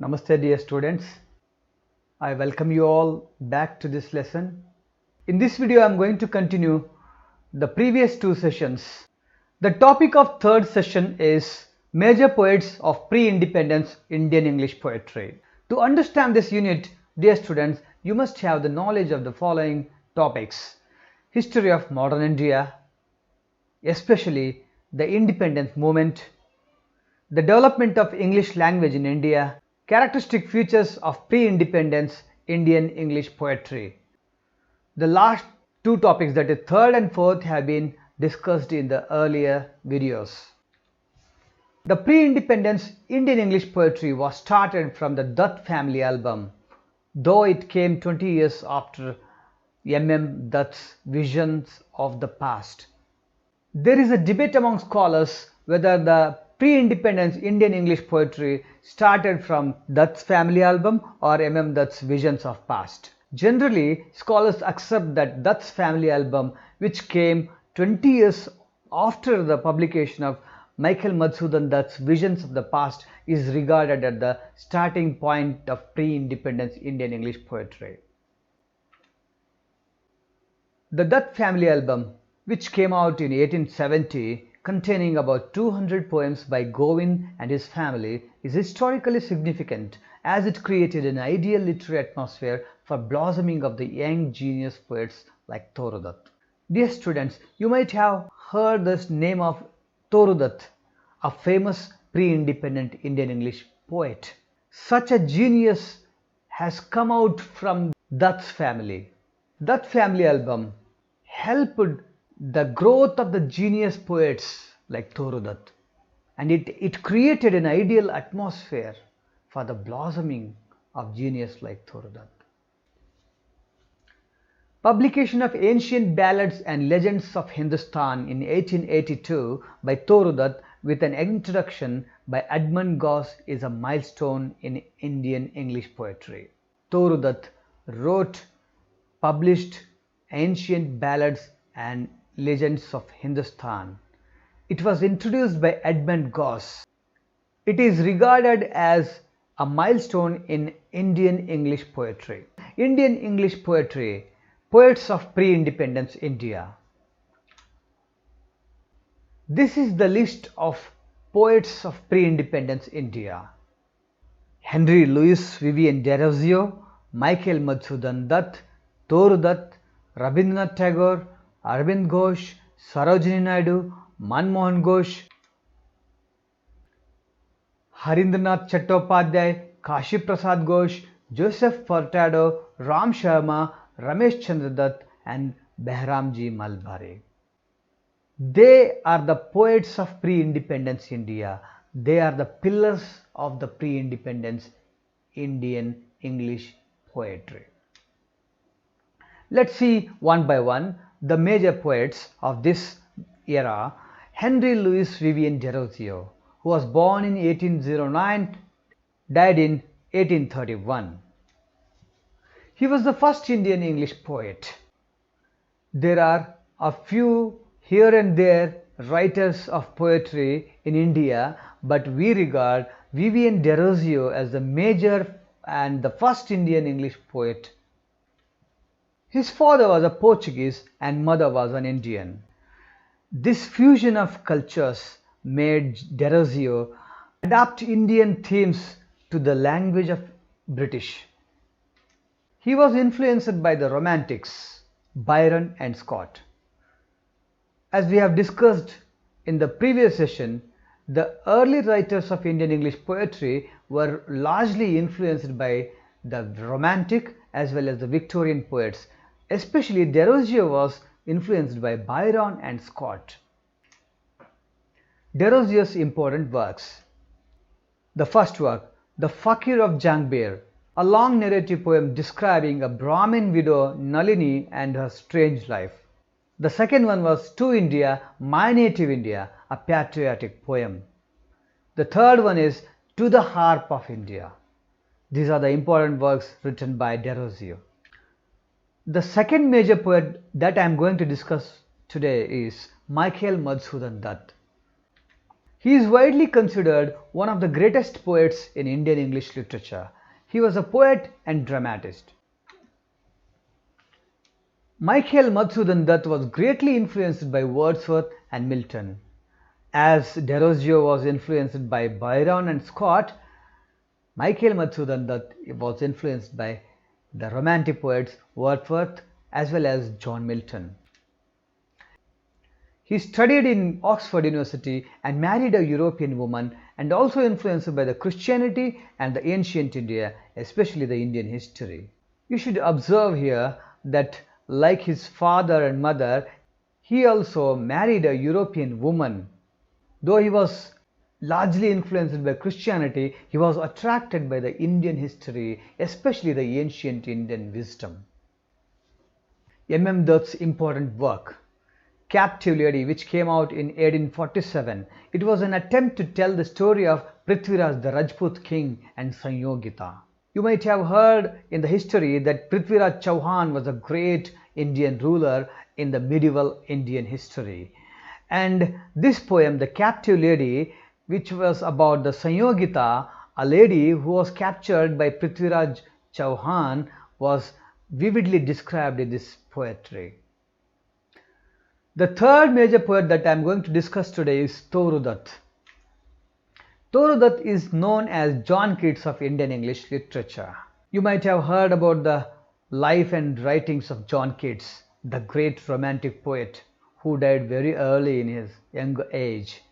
Namaste dear students. I welcome you all back to this lesson. In this video I am going to continue the previous two sessions. The topic of third session is major poets of pre-independence Indian English poetry. To understand this unit, dear students, you must have the knowledge of the following topics: history of modern India, especially the independence movement, the development of English language in India, characteristic features of pre-independence Indian English poetry. The last two topics, that is third and fourth, have been discussed in the earlier videos. The pre-independence Indian English poetry was started from the Dutt family album, though it came 20 years after M.M. Dutt's Visions of the Past. There is a debate among scholars whether the pre-independence Indian English poetry started from Dutt's family album or M.M. Dutt's Visions of Past. Generally, scholars accept that Dutt's family album, which came 20 years after the publication of Michael Madhusudan Dutt's Visions of the Past, is regarded as the starting point of pre-independence Indian English poetry. The Dutt family album, which came out in 1870, containing about 200 poems by Govind and his family, is historically significant as it created an ideal literary atmosphere for blossoming of the young genius poets like Toru. Dear students, you might have heard this name of Toru, a famous pre-independent Indian English poet. Such a genius has come out from Dutt's family. Dutt family album helped the growth of the genius poets like Toru, and it created an ideal atmosphere for the blossoming of genius like Toru. Publication of Ancient Ballads and Legends of Hindustan in 1882 by Toru with an introduction by Aravind Ghosh is a milestone in Indian English poetry. Toru wrote, published Ancient Ballads and Legends of Hindustan. It was introduced by Aravind Ghosh. It is regarded as a milestone in Indian English poetry. Indian English poetry, poets of pre-independence India. This is the list of poets of pre-independence India: Henry Louis Vivian Derozio, Michael Madhusudan Dutt, Toru, Rabindranath Tagore, Aravind Ghosh, Sarojini Naidu, Manmohan Ghosh, Harindranath Chattopadhyay, Kashi Prasad Ghosh, Joseph Furtado, Ram Sharma, Ramesh Chandra Dutt, and Behramji Malbari. They are the poets of pre-independence India. They are the pillars of the pre-independence Indian English poetry. Let's see one by one the major poets of this era. Henry Louis Vivian Derozio, who was born in 1809, died in 1831. He was the first Indian English poet. There are a few here and there writers of poetry in India, but we regard Vivian Derozio as the major and the first Indian English poet. His father was a Portuguese and mother was an Indian. This fusion of cultures made Derozio adapt Indian themes to the language of British. He was influenced by the Romantics, Byron and Scott. As we have discussed in the previous session, the early writers of Indian English poetry were largely influenced by the Romantic as well as the Victorian poets. Especially Derozio was influenced by Byron and Scott. Derozio's important works. The first work, The Fakir of Jangbir, a long narrative poem describing a Brahmin widow Nalini and her strange life. The second one was To India, My Native India, a patriotic poem. The third one is To the Harp of India. These are the important works written by Derozio. The second major poet that I am going to discuss today is Michael Madhusudan Dutt. He is widely considered one of the greatest poets in Indian English literature. He was a poet and dramatist. Michael Madhusudan Dutt was greatly influenced by Wordsworth and Milton. As Geraltio was influenced by Byron and Scott, Michael Madhusudan Dutt was influenced by the Romantic poets Wordsworth as well as John Milton. He studied in Oxford University and married a European woman, and also influenced by the Christianity and the ancient India, especially the Indian history. You should observe here that like his father and mother, he also married a European woman. Though he was largely influenced by Christianity, he was attracted by the Indian history, especially the ancient Indian wisdom. M. Dutt's important work, Captive Lady, which came out in 1847. It was an attempt to tell the story of Prithviraj, the Rajput king, and Sanyogita. You might have heard in the history that Prithviraj Chauhan was a great Indian ruler in the medieval Indian history. And this poem, The Captive Lady, which was about the Sanyogita, a lady who was captured by Prithviraj Chauhan, was vividly described in this poetry. The third major poet that I am going to discuss today is Tagore Dutt. Tagore Dutt is known as John Keats of Indian English literature. You might have heard about the life and writings of John Keats, the great romantic poet who died very early in his young age.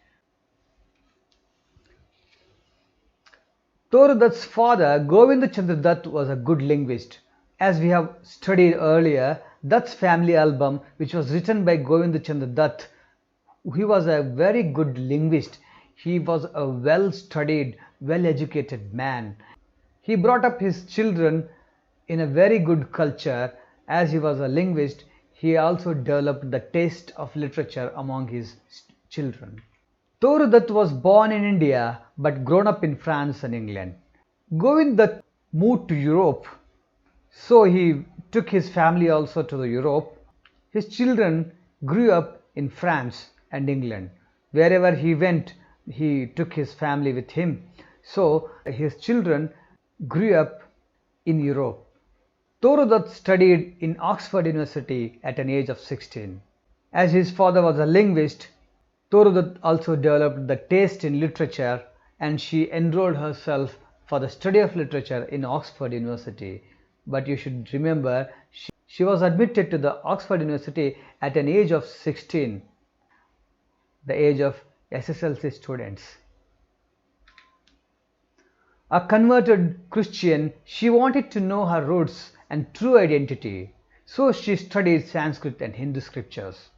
Tagore Dutt's father, Govind Chandra Dutt, was a good linguist. As we have studied earlier, Dutt's family album, which was written by Govind Chandra Dutt, he was a very good linguist. He was a well-studied, well-educated man. He brought up his children in a very good culture. As he was a linguist, he also developed the taste of literature among his children. Tagore Dutt was born in India but grown up in France and England. Govind Dutt moved to Europe, so he took his family also to Europe. His children grew up in France and England. Wherever he went, he took his family with him. So his children grew up in Europe. Tagore Dutt studied in Oxford University at an age of 16. As his father was a linguist, Tagore Dutt also developed the taste in literature, and she enrolled herself for the study of literature in Oxford University. But you should remember, she was admitted to the Oxford University at an age of 16, the age of SSLC students. A converted Christian, she wanted to know her roots and true identity, so she studied Sanskrit and Hindu scriptures.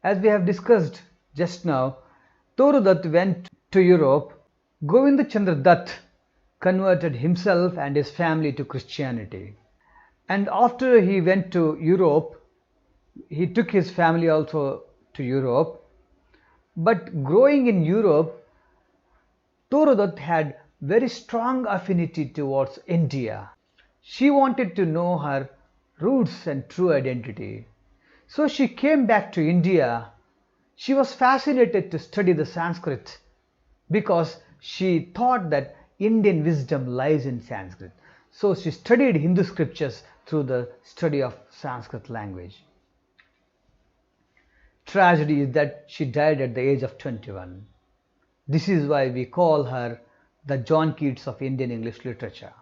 As we have discussed just now, Tagore Dutt went to Europe. Govind Chandra Dutt converted himself and his family to Christianity. And after he went to Europe, he took his family also to Europe. But growing in Europe, Tagore Dutt had very strong affinity towards India. She wanted to know her roots and true identity. So she came back to India. She was fascinated to study the Sanskrit because she thought that Indian wisdom lies in Sanskrit. So she studied Hindu scriptures through the study of Sanskrit language. Tragedy is that she died at the age of 21. This is why we call her the John Keats of Indian English literature.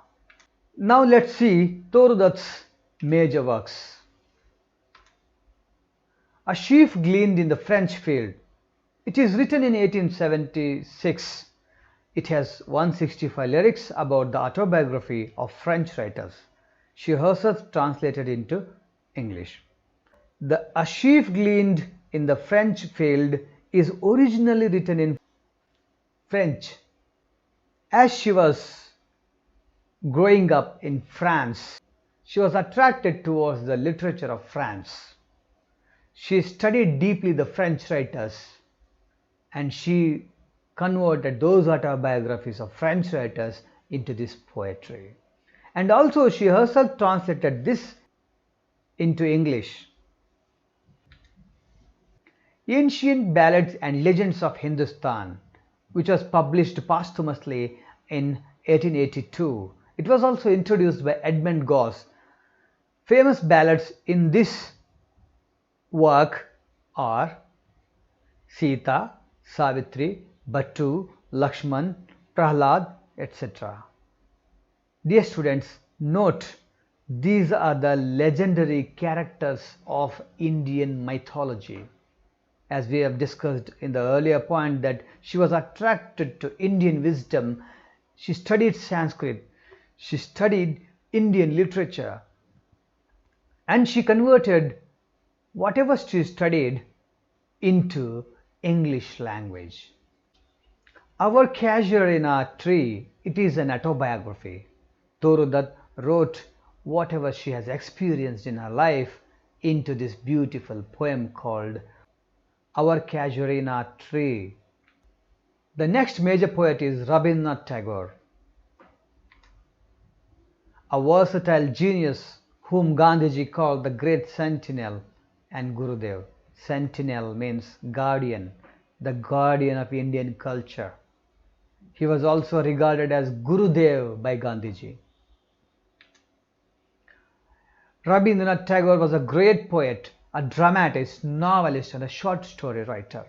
Now let's see Tagore Dutt's major works. A Sheaf Gleaned in the French Field. It is written in 1876. It has 165 lyrics about the autobiography of French writers. She herself translated into English. The A Sheaf Gleaned in the French Field is originally written in French. As she was growing up in France, she was attracted towards the literature of France. She studied deeply the French writers, and she converted those autobiographies of French writers into this poetry. And also she herself translated this into English. Ancient Ballads and Legends of Hindustan, which was published posthumously in 1882. It was also introduced by Aravind Ghosh. Famous ballads in this work are Sita, Savitri, Bhattu, Lakshman, Prahlad, etc. Dear students, note these are the legendary characters of Indian mythology. As we have discussed in the earlier point that she was attracted to Indian wisdom, she studied Sanskrit, she studied Indian literature, and she converted whatever she studied into English language. Our Casuarina Tree, it is an autobiography. Torudutt wrote whatever she has experienced in her life into this beautiful poem called Our Casuarina Tree. The next major poet is Rabindranath Tagore, a versatile genius whom Gandhiji called the great sentinel and Gurudev. Sentinel means guardian, the guardian of Indian culture. He was also regarded as Gurudev by Gandhiji. Rabindranath Tagore was a great poet, a dramatist, novelist, and a short story writer.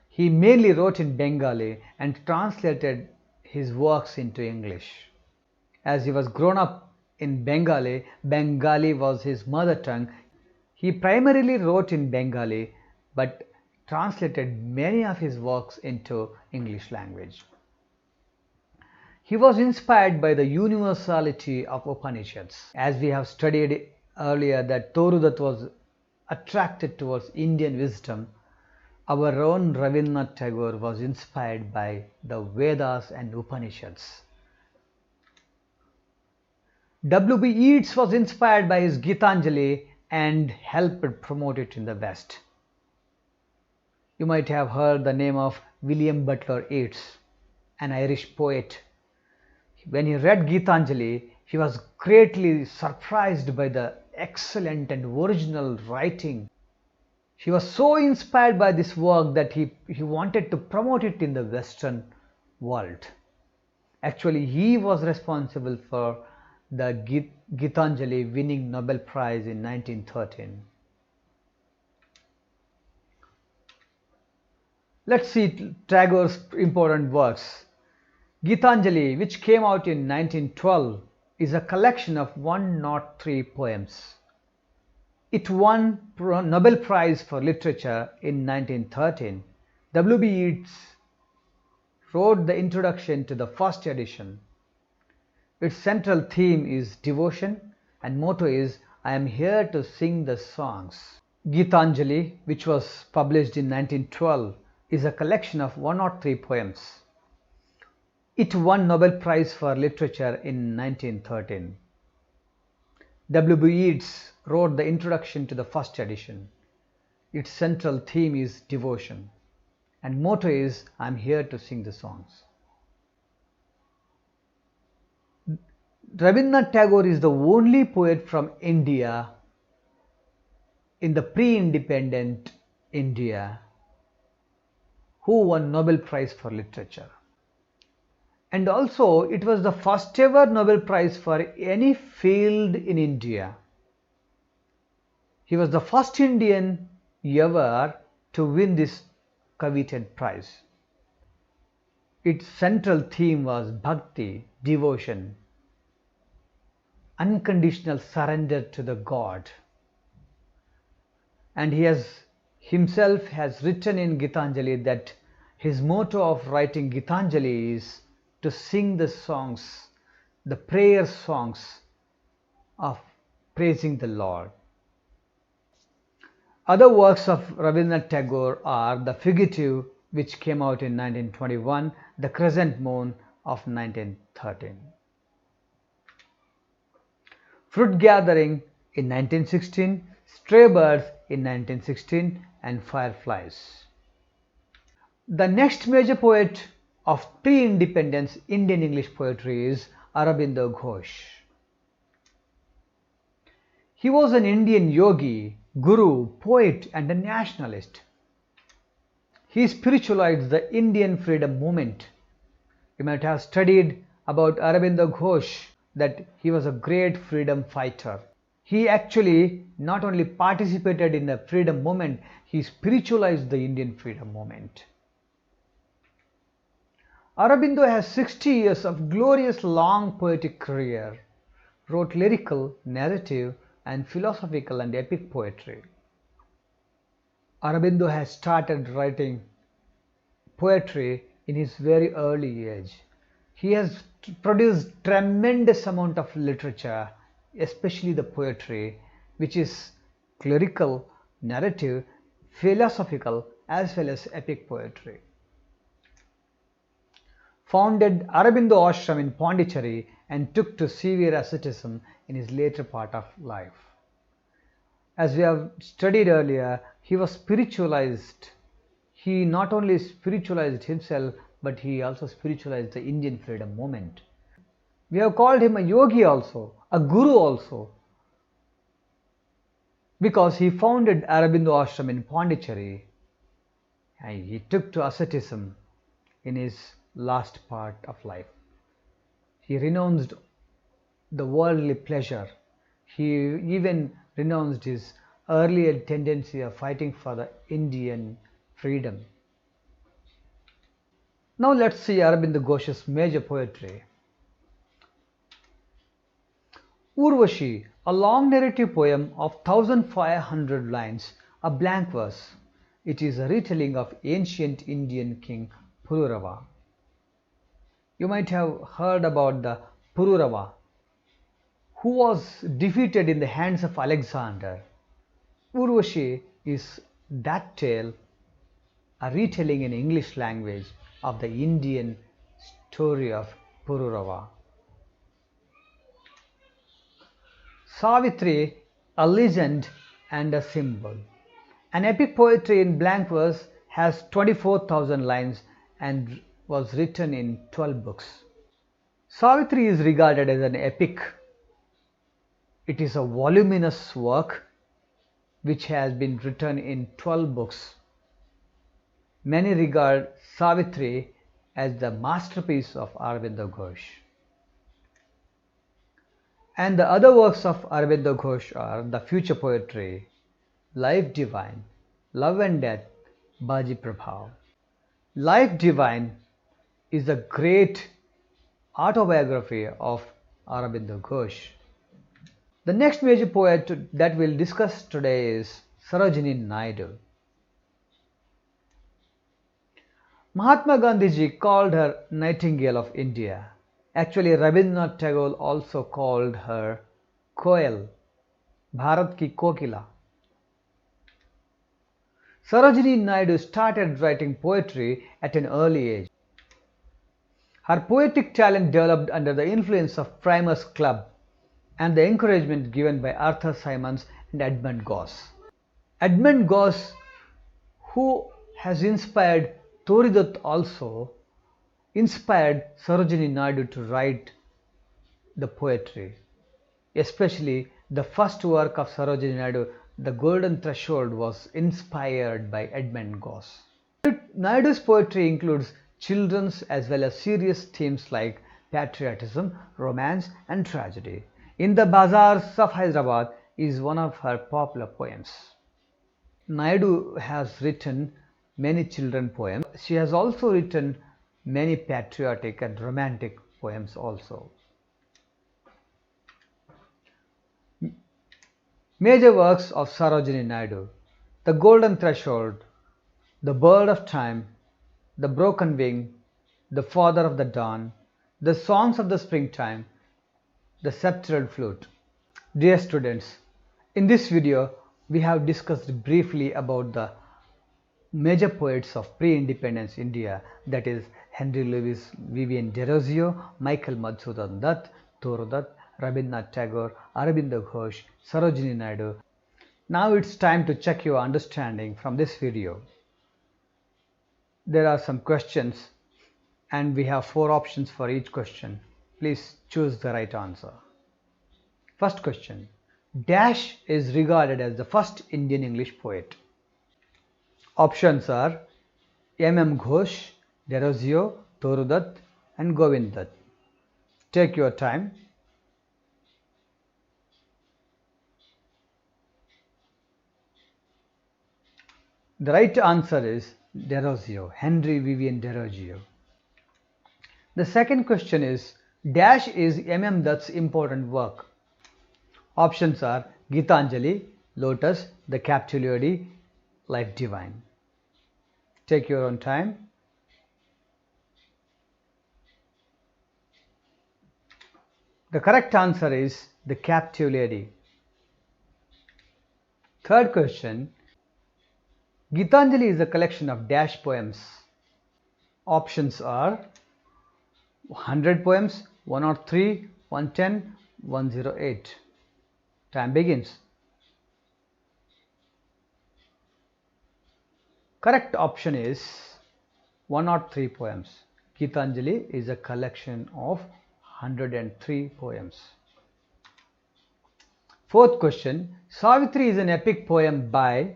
He mainly wrote in Bengali and translated his works into English. As he was grown up in Bengali, Bengali was his mother tongue. He primarily wrote in Bengali but translated many of his works into English language. He was inspired by the universality of Upanishads. As we have studied earlier that Torudutt was attracted towards Indian wisdom, our own Rabindranath Tagore was inspired by the Vedas and Upanishads. W.B. Yeats was inspired by his Gitanjali and helped promote it in the West. You might have heard the name of William Butler Yeats, an Irish poet. When he read Gitanjali, he was greatly surprised by the excellent and original writing. He was so inspired by this work that he wanted to promote it in the Western world. Actually, he was responsible for the Gitanjali winning Nobel Prize in 1913. Let's see Tagore's important works. Gitanjali, which came out in 1912, is a collection of 103 poems. It won Nobel Prize for Literature in 1913. W.B. Yeats wrote the introduction to the first edition. Its central theme is devotion and motto is I am here to sing the songs. Gitanjali, which was published in 1912, is a collection of 103 poems. It won Nobel Prize for Literature in 1913. W.B. Yeats wrote the introduction to the first edition. Its central theme is devotion and motto is I am here to sing the songs. Rabindranath Tagore is the only poet from India in the pre-independent India who won Nobel Prize for Literature. And also it was the first ever Nobel Prize for any field in India. He was the first Indian ever to win this coveted prize. Its central theme was bhakti, devotion, unconditional surrender to the God. And he himself has written in Gitanjali that his motto of writing Gitanjali is to sing the songs, the prayer songs of praising the Lord. Other works of Rabindranath Tagore are The Fugitive, which came out in 1921, The Crescent Moon of 1913. Fruit Gathering in 1916, Stray Birds in 1916 and Fireflies. The next major poet of pre-independence Indian English poetry is Aravind Ghosh. He was an Indian yogi, guru, poet and a nationalist. He spiritualized the Indian freedom movement. You might have studied about Aravind Ghosh that he was a great freedom fighter. He actually not only participated in the freedom movement, he spiritualized the Indian freedom movement. Aurobindo has 60 years of glorious long poetic career, wrote lyrical, narrative and philosophical and epic poetry. Aurobindo has started writing poetry in his very early age. He has produced tremendous amount of literature, especially the poetry, which is lyrical, narrative, philosophical as well as epic poetry. Founded Aurobindo Ashram in Pondicherry and took to severe asceticism in his later part of life. As we have studied earlier, he was spiritualized. He not only spiritualized himself, but he also spiritualized the Indian freedom movement. We have called him a yogi also, a guru also, because he founded Aurobindo Ashram in Pondicherry and he took to asceticism in his last part of life. He renounced the worldly pleasure. He even renounced his earlier tendency of fighting for the Indian freedom. Now let's see Aravind Ghosh's major poetry. Urvashi, a long narrative poem of 1500 lines, a blank verse. It is a retelling of ancient Indian king Pururava. You might have heard about the Pururava, who was defeated in the hands of Alexander. Urvashi is that tale, a retelling in English language of the Indian story of Pururava. Savitri, a legend and a symbol. An epic poetry in blank verse has 24,000 lines and was written in 12 books. Savitri is regarded as an epic. It is a voluminous work which has been written in 12 books. Many regard Savitri as the masterpiece of Aravind Ghosh. And the other works of Aravind Ghosh are the future poetry, Life Divine, Love and Death, Baji Prabhav. Life Divine is a great autobiography of Aravind Ghosh. The next major poet that we'll discuss today is Sarojini Naidu. Mahatma Gandhiji called her Nightingale of India. Actually, Rabindranath Tagore also called her Koel, Bharat ki Kokila. Sarojini Naidu started writing poetry at an early age. Her poetic talent developed under the influence of Primus Club and the encouragement given by Arthur Symons and Edmund Gosse. Edmund Gosse, who has inspired Thoridath, also inspired Sarojini Naidu to write the poetry. Especially the first work of Sarojini Naidu, The Golden Threshold, was inspired by Edmund Gosse. Naidu's poetry includes children's as well as serious themes like patriotism, romance and tragedy. In the Bazaars of Hyderabad is one of her popular poems. Naidu has written many children poems. She has also written many patriotic and romantic poems also. Major works of Sarojini Naidu: The Golden Threshold, The Bird of Time, The Broken Wing, The Father of the Dawn, The Songs of the Springtime, The Sceptral Flute. Dear students, in this video we have discussed briefly about the major poets of pre-independence India, that is Henry Louis Vivian Derozio, Michael Madhusudan Dutt, Thorodath, Rabindranath Tagore, Aravind Ghosh, Sarojini Naidu. Now it's time to check your understanding from this video. There are some questions and we have 4 options for each question. Please choose the right answer. First question: Dash is regarded as the first Indian English poet? Options are Ghosh, Geraltio, Torudutt and Govind Dutt. Take your time. The right answer is Geraltio, Henry Vivian Geraltio. The second question is, Dash is Dutt's important work? Options are Gitanjali, Lotus, The Capitulary, Life Divine. Take your own time. The correct answer is The Capitulary. Third question, Gitanjali is a collection of Dash poems. Options are 100 poems, 103, 110, 108. Time begins. Correct option is 103 poems. Gitanjali is a collection of 103 poems. Fourth question, Savitri is an epic poem by,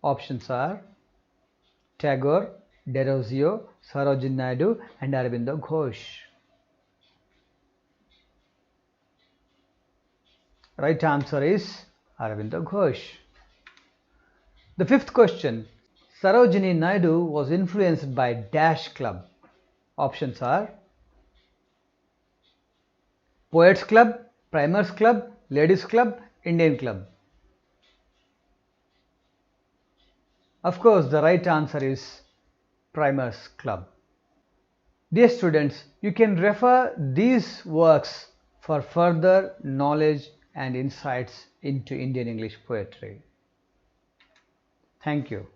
options are Tagore, Geraltio, Sarojini Naidu and Aravind Ghosh. Right answer is Aravind Ghosh. The fifth question, Sarojini Naidu was influenced by Dash Club. Options are Poets Club, Primers Club, Ladies Club, Indian Club. Of course, the right answer is Primers Club. Dear students, you can refer these works for further knowledge and insights into Indian English poetry. Thank you.